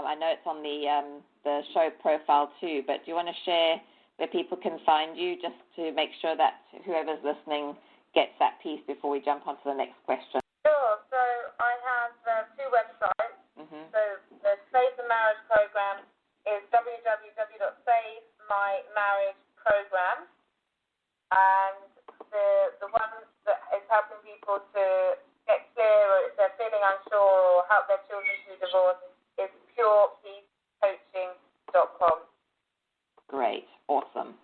I know it's on the show profile too, but do you want to share where people can find you just to make sure that whoever's listening gets that piece before we jump on to the next question? Sure. So I have two websites. Mm-hmm. So the Save the Marriage program is www.savemymarriageprogram, and the one that is helping people to get clear or if they're feeling unsure or help their children through divorce is purepeacecoaching.com. Great. Awesome.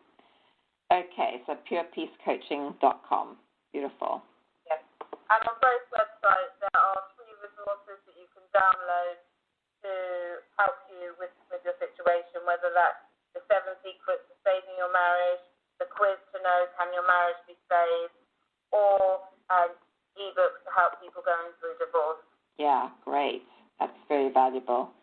Okay, so purepeacecoaching.com. Beautiful. Yes. And on both websites there are free resources that you can download to help you with your situation, whether that's the 7 secrets of saving your marriage, the quiz to know can your marriage be saved, or ebooks to help people going through divorce. Yeah, great. That's very valuable.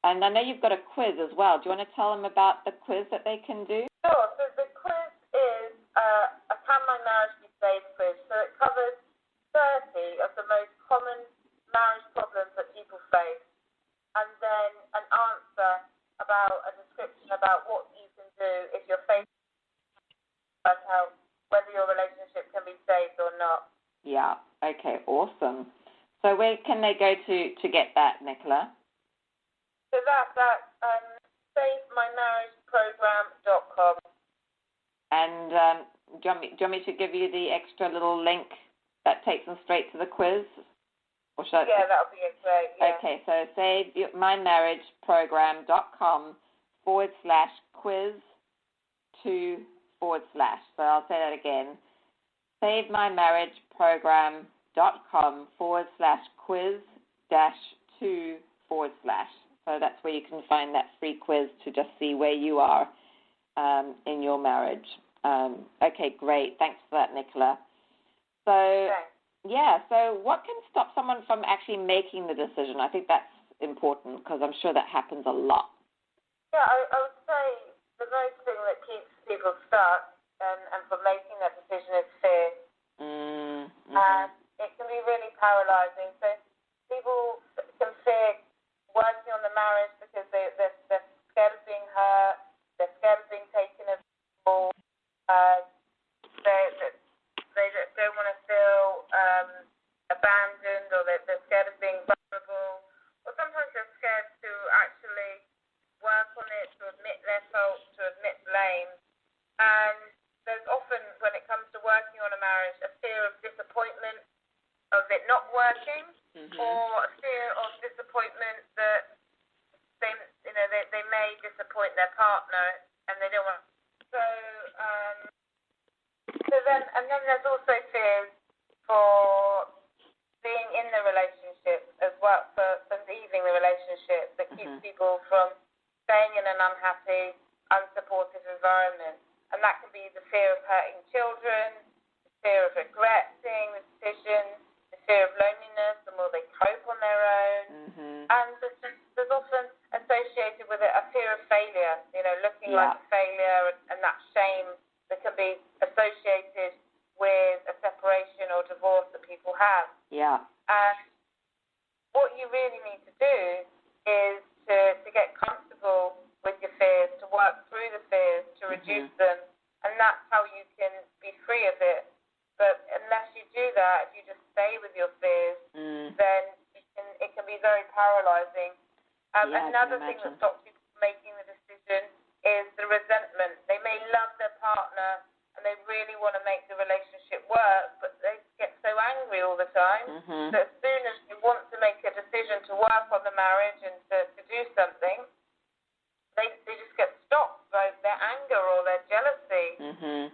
And I know you've got a quiz as well. Do you want to tell them about the quiz that they can do? Sure. So the quiz is a Can My Marriage Be Saved quiz. So it covers 30 of the most common marriage problems that people face, and then an answer about a description about what you can do if you're facing help, whether your relationship can be saved or not. Yeah. Okay. Awesome. So where can they go to get that, Nicola? So that's SaveMyMarriageProgram.com. And do you want me to give you the extra little link that takes them straight to the quiz? Or should Yeah, that would be great. Yeah. Okay, so SaveMyMarriageProgram.com/quiz2/. So I'll say that again. SaveMyMarriageProgram.com/quiz-2/. So that's where you can find that free quiz to just see where you are in your marriage. Okay, great. Thanks for that, Nicola. So, Okay. yeah, so what can stop someone from actually making the decision? I think that's important because I'm sure that happens a lot. Yeah, I would say the most thing that keeps people stuck and from making that decision is fear. Mm-hmm. And it can be really paralyzing. So people can fear working on the marriage because they're scared of being hurt, they're scared of being taken as people, they don't want to feel abandoned, or they're scared of being vulnerable, or sometimes they're scared to actually work on it, to admit their faults, to admit blame. And there's often, when it comes to working on a marriage, a fear of disappointment, of it not working, Mm-hmm. or a fear of disappointment that they may disappoint their partner, and they don't want. Then there's also fears for being in the relationship as well, for leaving the relationship that keeps people from staying in an unhappy, unsupportive environment. And that can be the fear of hurting children, the fear of regretting the decision, the fear of loneliness, and will they cope on their own? Mm-hmm. And there's often associated with it a fear of failure, looking like a failure, and that shame that can be associated with a separation or divorce that people have. Yeah. And what you really need to do is to get comfortable with your fears, to work through the fears, to reduce them, and that's how you can be free of it. But unless you do that, if you just stay with your fears, then it can be very paralyzing. Another thing that stops people from making the decision is the resentment. They may love their partner and they really want to make the relationship work, but they get so angry all the time that as soon as they want to make a decision to work on the marriage and to do something, they just get stopped by their anger or their jealousy, and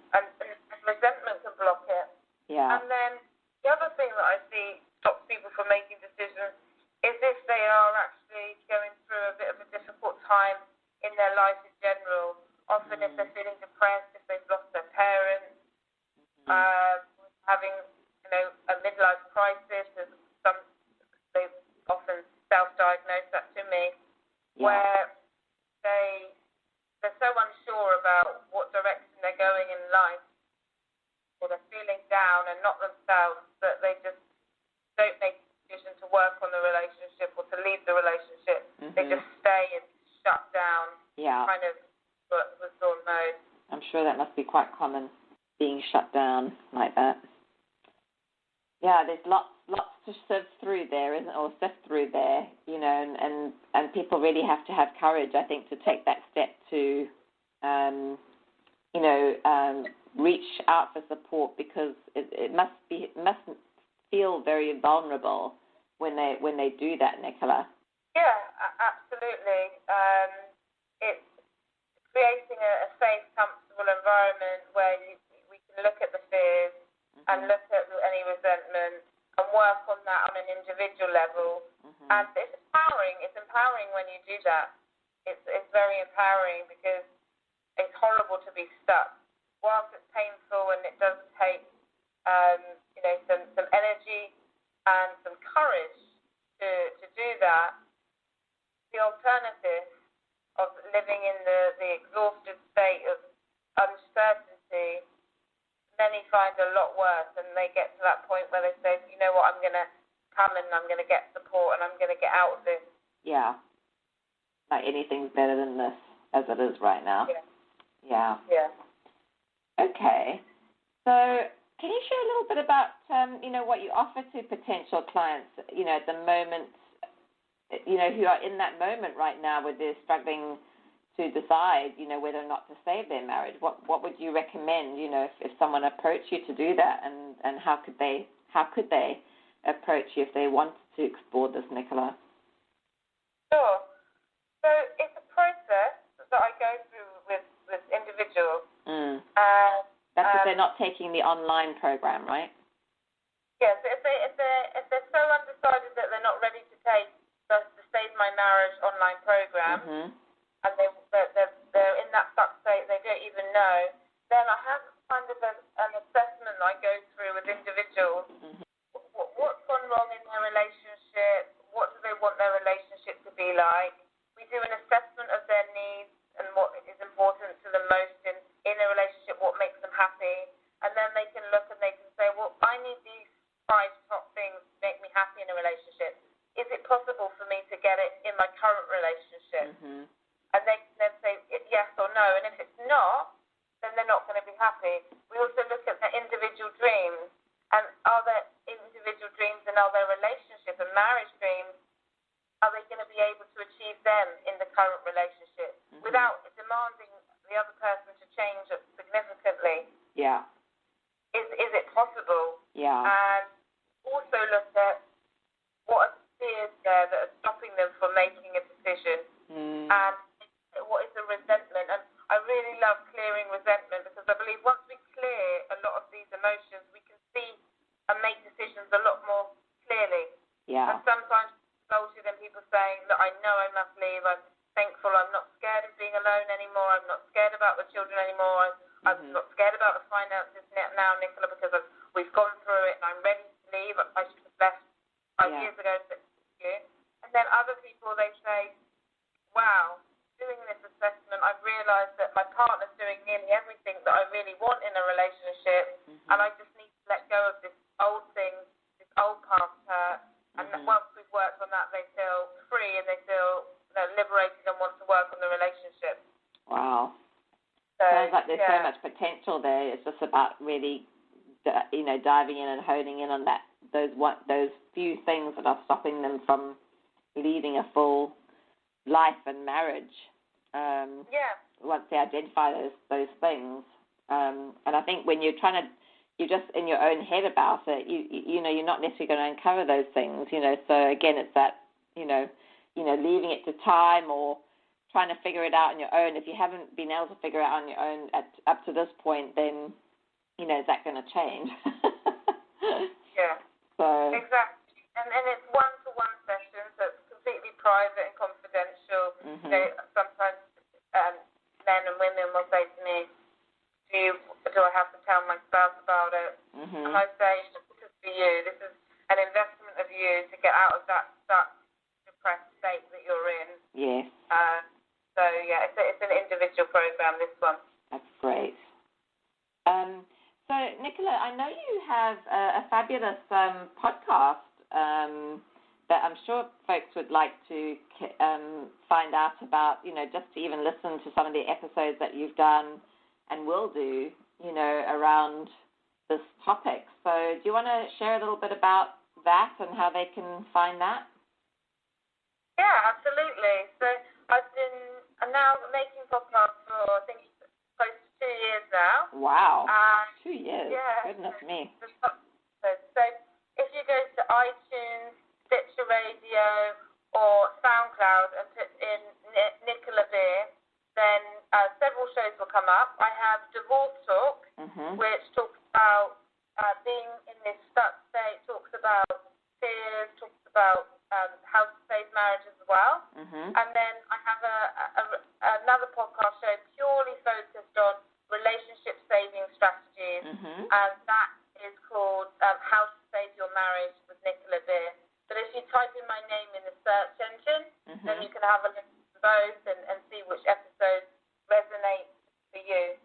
resentment can block it. Yeah. And then the other thing that I see stops people from making decisions is if they are actually going through a bit of a difficult time in their life in general. Often if they're feeling depressed, if they've lost their parents, having a midlife crisis, they often self-diagnose that to me, where they're so unsure about what direction they're going in life, or they're feeling down and not themselves, that they just don't make a decision to work on the relationship or to leave the relationship. They just stay I'm sure that must be quite common, being shut down like that. Yeah, there's lots to sift through there, you know, and people really have to have courage, I think, to take that step to, reach out for support, because it must feel very vulnerable when they do that, Nicola. Yeah, absolutely. It's creating a safe, comfortable environment where we can look at the fears and look at any resentment and work on that on an individual level. And it's empowering. It's empowering when you do that. It's very empowering, because it's horrible to be stuck. Whilst it's painful and it does take some energy and some courage to do that, the alternative of living in the exhausted state of uncertainty, many find a lot worse, and they get to that point where they say, you know what, I'm going to come and I'm going to get support and I'm going to get out of this. Yeah. Like anything's better than this as it is right now. Yeah. Okay. So can you share a little bit about, what you offer to potential clients, at the moment, who are in that moment right now where they're struggling to decide, whether or not to save their marriage? What would you recommend, if someone approached you to do that, and how could they approach you if they wanted to explore this, Nicola? Sure. So it's a process that I go through with individuals. That's if they're not taking the online program, right? Yes. If they're so undecided that they're not ready to take the Save My Marriage online program, and they're in that stuck state, they don't even know, then I have kind of an assessment I go through with individuals. What's gone wrong in their relationship? What do they want their relationship to be like? We do an assessment of their needs and what is important to them most in a relationship, what makes them happy, and then they can look and they can say, well, I need these 5 top things to make me happy in a relationship. Is it possible for me to get it in my current relationship? And they can then say yes or no, and if it's not, then they're not going to be happy. We also look at their individual dreams, and are there individual dreams and are there relationship and marriage dreams, are they going to be able to achieve them in the current relationship without demanding the other person to change it significantly? Yeah. Is it possible? Yeah. And also look at what are the fears there that are stopping them from making a decision, and what is the resentment. And I really love clearing resentment, because I believe once we clear a lot of these emotions, we can see and make decisions a lot more clearly. Yeah. And sometimes resulted in people saying, look, I know I must leave, I'm thankful, I'm not scared of being alone anymore, I'm not scared about the children anymore, I'm not scared about the finances now, Nicola, because we've gone through it and I'm ready to leave. I should have left 5 years ago, but you. And then other people, they say, wow, doing this assessment, I've realised that my partner's doing nearly everything that I really want in a relationship, and I just need to let go of this old thing, this old past hurt. And once we've worked on that, they feel free and they feel liberated and want to work on the relationship. Wow. So, sounds like there's so much potential there. It's just about really, diving in and honing in on those few things that are stopping them from leading a full life and marriage. Once they identify those things, and I think when you're just in your own head about it, you're not necessarily going to uncover those things. So again, it's that leaving it to time or trying to figure it out on your own. If you haven't been able to figure it out on your own up to this point, then is that going to change? Yeah. So exactly, and it's one-to-one sessions, so it's completely private and confidential. Sometimes men and women will say to me, do I have to tell my spouse about it? And I say, this is for you. This is an investment of you to get out of that depressed state that you're in. Yes. So it's an individual program, this one. That's great. So Nicola, I know you have a fabulous podcast that I'm sure folks would like to find out about. Just to even listen to some of the episodes that you've done. and will do, around this topic. So do you want to share a little bit about that and how they can find that? Yeah, absolutely. So I'm now making podcasts for, I think, close to 2 years now. Wow. 2 years. Yeah. Goodness me. So if you go to iTunes, Stitcher Radio, or SoundCloud and put in Nicola Beer, then several shows will come up. I have Divorce Talk, which talks about being in this stuck state, talks about fears, talks about how to save marriage as well. And then I have another podcast show purely focused on relationship saving strategies, and that is called How to Save Your Marriage with Nicola Beer. But if you type in my name in the search engine, then you can have a look at both and see which episode resonates for you.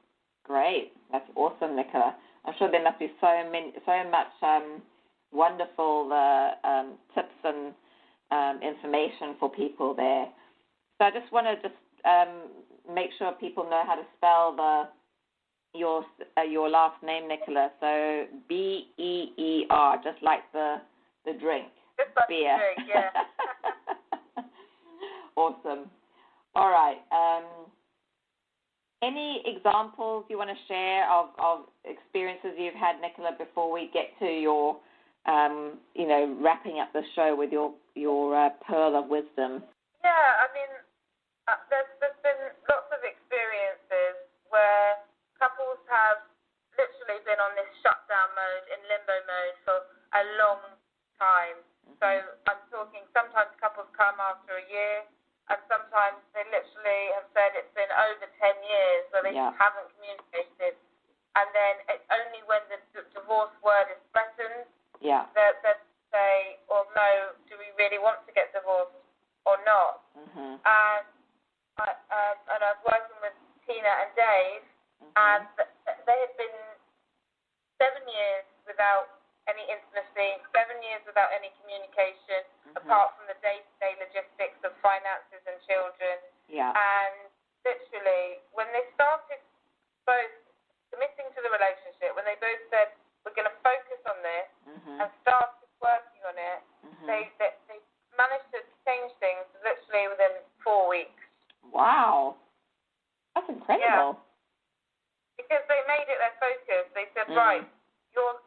Great. That's awesome, Nicola. I'm sure there must be so much wonderful tips and information for people there. So I just want to make sure people know how to spell your last name, Nicola. So Beer, just like the drink. Just like beer. The drink, yeah. Awesome. All right. Any examples you want to share of experiences you've had, Nicola, before we get to your, wrapping up the show with your pearl of wisdom? Yeah, I mean, there's been lots of experiences where couples have literally been on this shutdown mode, in limbo mode for a long time. So I'm talking sometimes couples come after a year, and sometimes they literally have said it's been over 10 years where they just haven't communicated. And then it's only when the divorce word is threatened that they say, well, no, do we really want to get divorced or not? And I was working with Tina and Dave, and they had been 7 years without any intimacy, 7 years without any communication, apart from the day-to-day logistics of finances and children. And literally, when they started both committing to the relationship, when they both said, we're going to focus on this and started working on it, they managed to change things literally within 4 weeks. Wow. That's incredible. Yeah. Because they made it their focus. They said, right,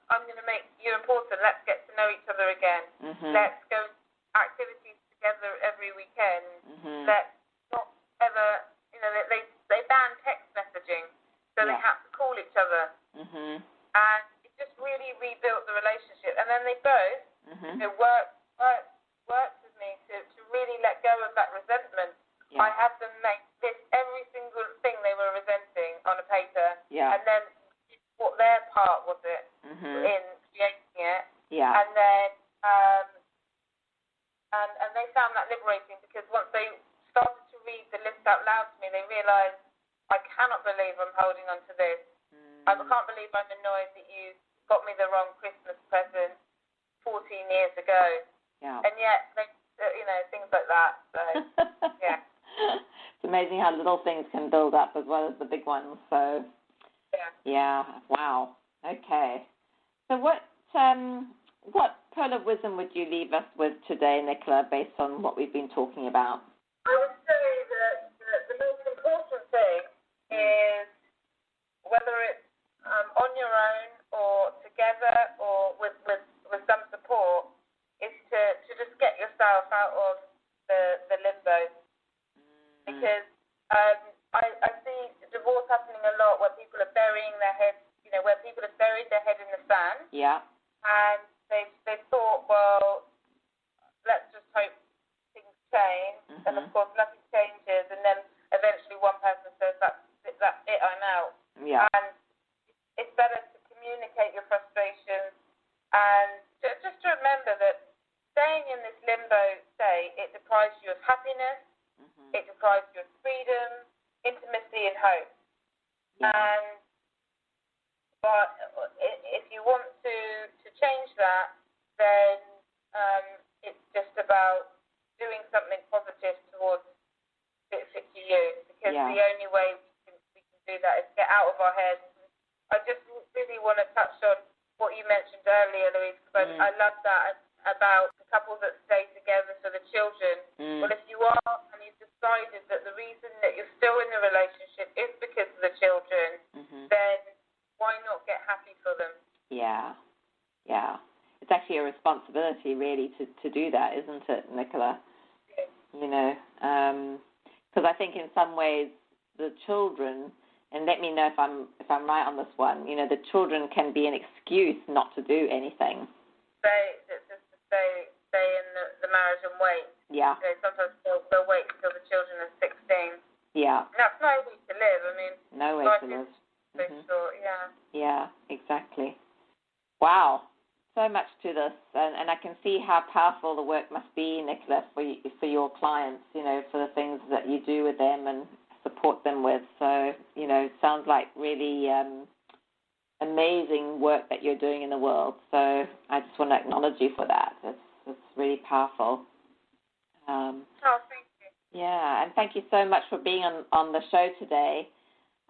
I'm going to make you important. Let's get to know each other again. Let's go activities together every weekend. Let's not ever, they banned text messaging, so they had to call each other. And it just really rebuilt the relationship. And then they both worked with me to really let go of that resentment. I had them list every single thing they were resenting on a paper, and then what their part was in creating it, and then and they found that liberating, because once they started to read the list out loud to me, they realised, I cannot believe I'm holding on to this. I can't believe I'm annoyed that you got me the wrong Christmas present 14 years ago, and yet they, things like that. So yeah. It's amazing how little things can build up as well as the big ones. So, wow. Okay. So what pearl of wisdom would you leave us with today, Nicola, based on what we've been talking about? I would say that the most important thing is, whether it's on your own or together or with some support, is to just get yourself out of the limbo. Because I see divorce happening a lot where people are burying their heads, where people have buried their head in the sand. And they've thought, well, let's just hope things change. And of course, nothing changes. And then eventually one person says, that's it, I'm out. And it's better to communicate your frustrations, and just to remember that staying in this limbo state, it deprives you of happiness. It deprives you of freedom, intimacy, and hope. But if you want to change that, then it's just about doing something positive towards it to you. Because the only way we can do that, is get out of our heads. I just really want to touch on what you mentioned earlier, Louise, because I love that about the couples that stay together, so the children. Well, if you are and you've decided that the reason that you're still in the relationship is because of the children, then why not get happy for them? Yeah. It's actually a responsibility, really, to do that, isn't it, Nicola? Yeah. You know, because I think in some ways the children, and let me know if I'm right on this one, you know, the children can be an excuse not to do anything. Stay in the marriage and wait. Yeah. You know, sometimes they'll wait until the children are 16. Yeah. And that's no way to live. I mean, no way to live. So short, yeah. Yeah, exactly. Wow. So much to this, and I can see how powerful the work must be, Nicola, for your clients, you know, for the things that you do with them and support them with. So, you know, it sounds like really amazing work that you're doing in the world. So I just want to acknowledge you for that. It's really powerful. Thank you. Yeah, and thank you so much for being on the show today.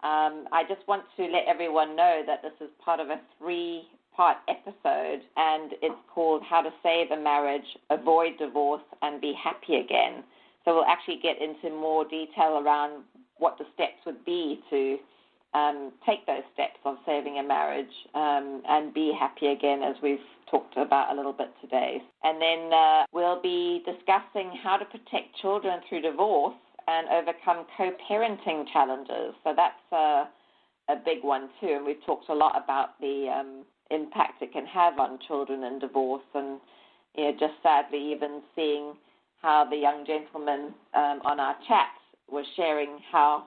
I just want to let everyone know that this is part of a 3-part episode, and it's called How to Save a Marriage, Avoid Divorce, and Be Happy Again. So we'll actually get into more detail around what the steps would be to take those steps of saving a marriage and be happy again, as we've talked about a little bit today. And then we'll be discussing how to protect children through divorce and overcome co-parenting challenges. So that's a big one too, and we've talked a lot about the impact it can have on children in divorce, and you know, just sadly even seeing how the young gentleman on our chat was sharing how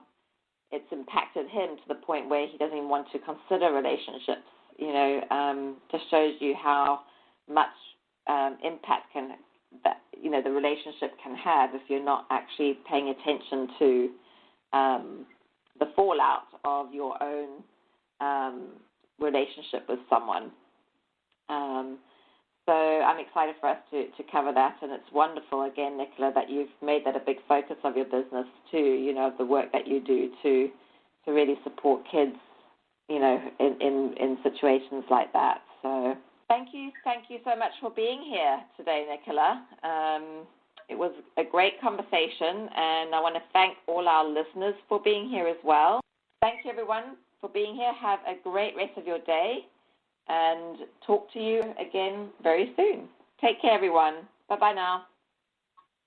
it's impacted him to the point where he doesn't even want to consider relationships. You know, just shows you how much impact the relationship can have if you're not actually paying attention to the fallout of your own relationship with someone. So I'm excited for us to cover that, and it's wonderful, again, Nicola, that you've made that a big focus of your business too, you know, of the work that you do to really support kids, you know, in situations like that. So thank you so much for being here today, Nicola. It was a great conversation, and I want to thank all our listeners for being here as well. Thank you, everyone, for being here. Have a great rest of your day, and talk to you again very soon. Take care, everyone. Bye-bye now.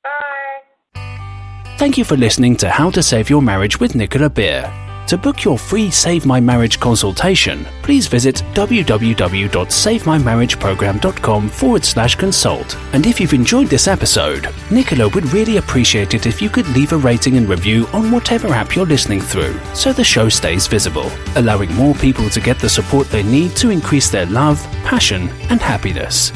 Bye. Thank you for listening to How to Save Your Marriage with Nicola Beer. To book your free Save My Marriage consultation, please visit www.savemymarriageprogram.com/consult. And if you've enjoyed this episode, Nicola would really appreciate it if you could leave a rating and review on whatever app you're listening through, so the show stays visible, allowing more people to get the support they need to increase their love, passion, and happiness.